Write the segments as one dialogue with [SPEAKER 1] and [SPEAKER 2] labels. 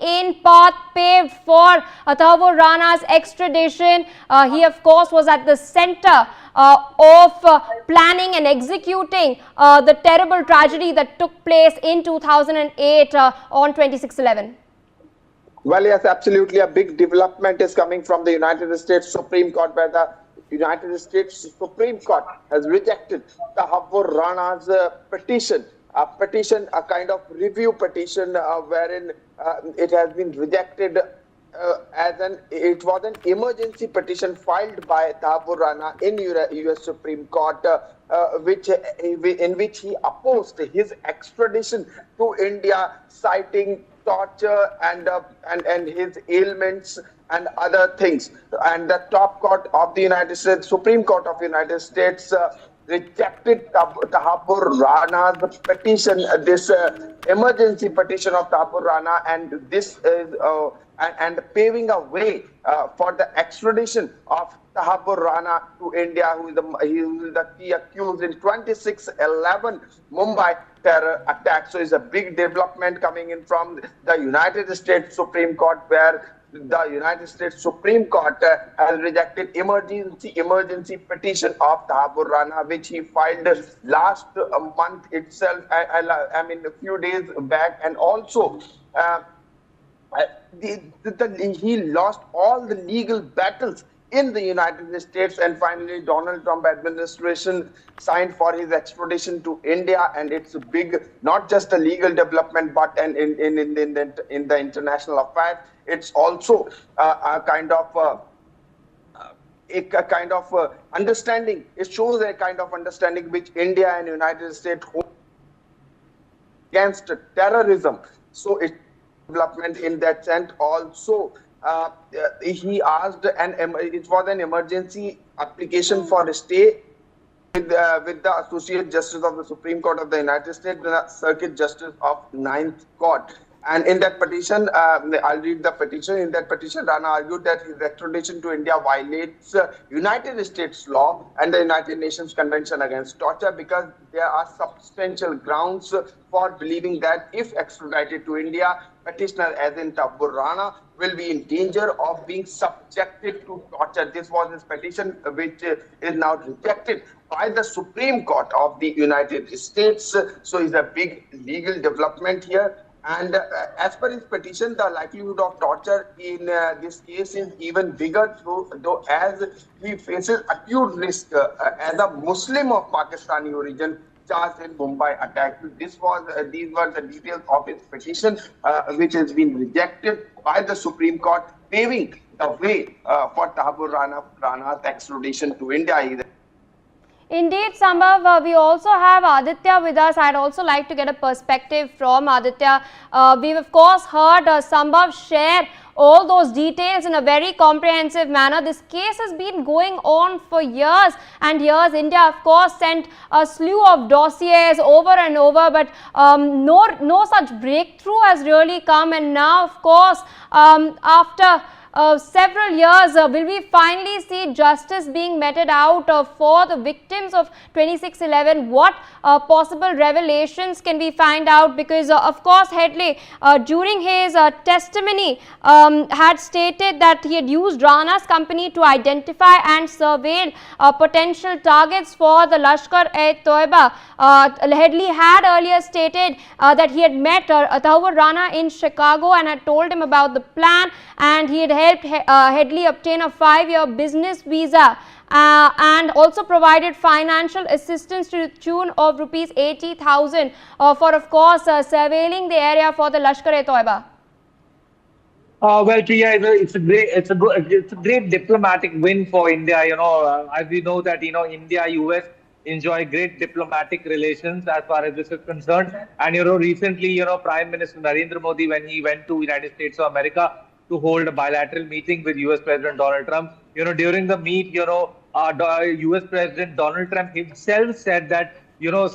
[SPEAKER 1] in path paved for Tahawwur Rana's extradition. He, of course, was at the center of planning and executing the terrible tragedy that took place in 2008 on 26/11.
[SPEAKER 2] Well, yes, absolutely. A big development is coming from the United States Supreme Court, where the United States Supreme Court has rejected Tahawwur Rana's petition. A kind of review petition, wherein it has been rejected it was an emergency petition filed by Tahawwur Rana in U.S. Supreme Court, in which he opposed his extradition to India, citing torture and his ailments and other things. And the top court of the United States, Supreme Court of the United States, rejected Tahawwur Rana's petition, this emergency petition of Tahawwur Rana, and this is and paving a way for the extradition of Tahawwur Rana to India, who is the key accused in 26/11 Mumbai terror attack. So it's a big development coming in from the United States Supreme Court, where the United States Supreme Court has rejected emergency petition of Tahawwur Rana, which he filed last month itself. I mean, a few days back, and also he lost all the legal battles in the United States, and finally Donald Trump administration signed for his extradition to India. And it's a big, not just a legal development, but in the international affairs. It's also a kind of understanding. It shows a kind of understanding which India and United States hold against terrorism. So it's development in that sense. Also, he asked, and it was an emergency application for a stay with the Associate Justice of the Supreme Court of the United States, the Circuit Justice of Ninth Court. And in that petition, I'll read the petition. In that petition, Rana argued that his extradition to India violates United States law and the United Nations Convention Against Torture, because there are substantial grounds for believing that if extradited to India, petitioner, as in Tahawwur Rana, will be in danger of being subjected to torture. This was his petition, which is now rejected by the Supreme Court of the United States. So it's a big legal development here. And as per his petition, the likelihood of torture in this case is even bigger, though as he faces acute risk as a Muslim of Pakistani origin charged in Mumbai attack. These were the details of his petition, which has been rejected by the Supreme Court, paving the way for Tahawwur Rana's extradition to India.
[SPEAKER 1] Indeed, Sambhav, we also have Aditya with us. I'd also like to get a perspective from Aditya. We've of course heard Sambhav share all those details in a very comprehensive manner. This case has been going on for years and years. India, of course, sent a slew of dossiers over and over, but no such breakthrough has really come. And now, of course, after several years, will we finally see justice being meted out for the victims of 26/11? What possible revelations can we find out? Because of course, Headley, during his testimony, had stated that he had used Rana's company to identify and surveil potential targets for the Lashkar-e-Taiba. Headley had earlier stated that he had met Tahawwur Rana in Chicago and had told him about the plan, and he had helped Headley obtain a 5-year business visa and also provided financial assistance to the tune of rupees 80,000 for, of course, surveilling the area for the Lashkar-e-Taiba.
[SPEAKER 3] Well, Priya, it's a great diplomatic win for India. As we know that India, US enjoy great diplomatic relations as far as this is concerned. And recently, Prime Minister Narendra Modi, when he went to United States of America to hold a bilateral meeting with US President Donald Trump, during the meet, US President Donald Trump himself said that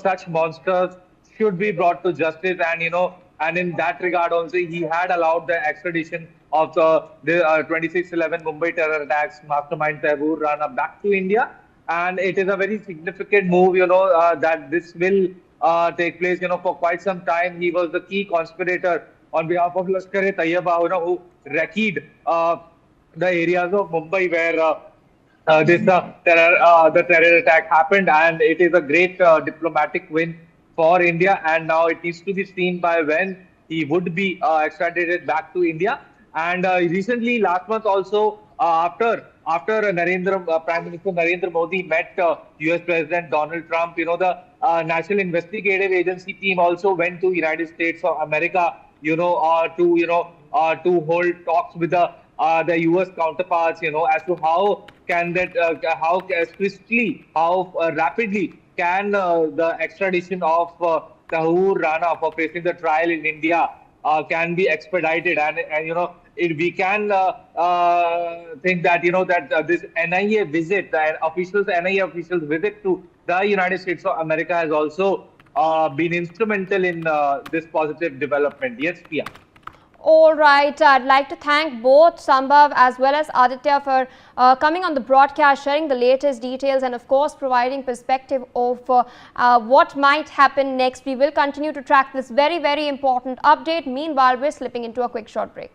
[SPEAKER 3] such monsters should be brought to justice, and in that regard also he had allowed the extradition of the 26/11 Mumbai terror attacks Mastermind Tahawwur Rana back to India. And it is a very significant move, that this will take place. For quite some time he was the key conspirator on behalf of Lashkar-e-Taiba, who wrecked the areas of Mumbai where the terror attack happened, and it is a great diplomatic win for India. And now it needs to be seen by when he would be extradited back to India. And recently, last month also, after Prime Minister Narendra Modi met U.S. President Donald Trump, the National Investigative Agency team also went to United States of America, to hold talks with the U.S. counterparts, as to how can that, how swiftly, how rapidly can the extradition of Tahawwur Rana for facing the trial in India can be expedited, and we can think that that this NIA visit, the NIA officials visit to the United States of America has also been instrumental in this positive development. Yes, Pia.
[SPEAKER 1] All right, I'd like to thank both Sambhav as well as Aditya for coming on the broadcast, sharing the latest details, and of course providing perspective of what might happen next. We will continue to track this very, very important update. Meanwhile, we're slipping into a quick short break.